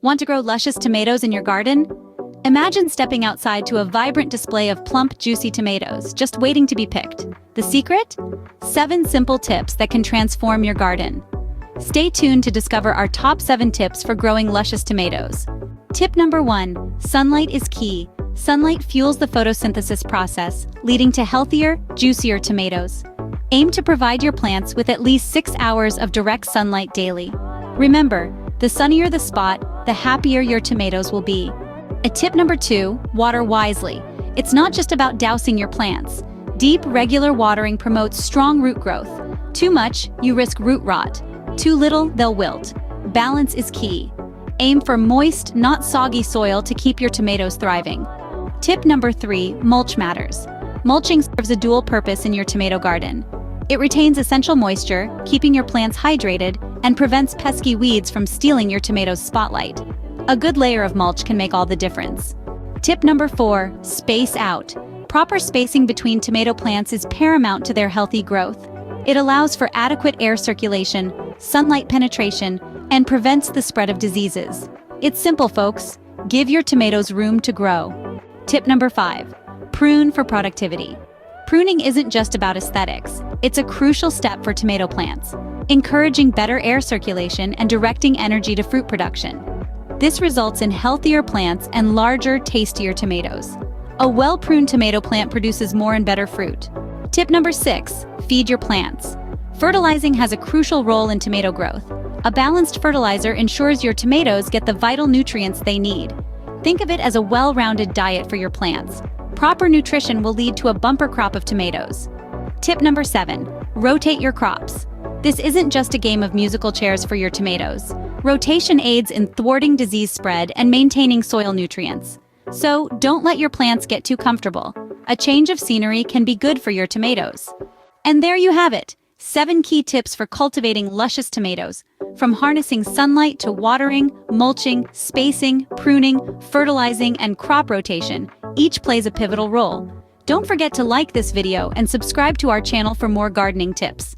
Want to grow luscious tomatoes in your garden? Imagine stepping outside to a vibrant display of plump, juicy tomatoes, just waiting to be picked. The secret? 7 simple tips that can transform your garden. Stay tuned to discover our top 7 tips for growing luscious tomatoes. Tip number 1, sunlight is key. Sunlight fuels the photosynthesis process, leading to healthier, juicier tomatoes. Aim to provide your plants with at least 6 hours of direct sunlight daily. Remember, the sunnier the spot, the happier your tomatoes will be. Tip number 2, water wisely. It's not just about dousing your plants. Deep, regular watering promotes strong root growth. Too much, you risk root rot. Too little, they'll wilt. Balance is key. Aim for moist, not soggy soil to keep your tomatoes thriving. Tip number 3, mulch matters. Mulching serves a dual purpose in your tomato garden. It retains essential moisture, keeping your plants hydrated, and prevents pesky weeds from stealing your tomatoes' spotlight. A good layer of mulch can make all the difference. Tip number 4, space out. Proper spacing between tomato plants is paramount to their healthy growth. It allows for adequate air circulation, sunlight penetration, and prevents the spread of diseases. It's simple, folks. Give your tomatoes room to grow. Tip number 5, prune for productivity. Pruning isn't just about aesthetics. It's a crucial step for tomato plants, encouraging better air circulation and directing energy to fruit production. This results in healthier plants and larger, tastier tomatoes. A well-pruned tomato plant produces more and better fruit. Tip number 6, feed your plants. Fertilizing has a crucial role in tomato growth. A balanced fertilizer ensures your tomatoes get the vital nutrients they need. Think of it as a well-rounded diet for your plants. Proper nutrition will lead to a bumper crop of tomatoes. Tip number 7, rotate your crops. This isn't just a game of musical chairs for your tomatoes. Rotation aids in thwarting disease spread and maintaining soil nutrients. So, don't let your plants get too comfortable. A change of scenery can be good for your tomatoes. And there you have it, 7 key tips for cultivating luscious tomatoes. From harnessing sunlight to watering, mulching, spacing, pruning, fertilizing, and crop rotation, each plays a pivotal role. Don't forget to like this video and subscribe to our channel for more gardening tips.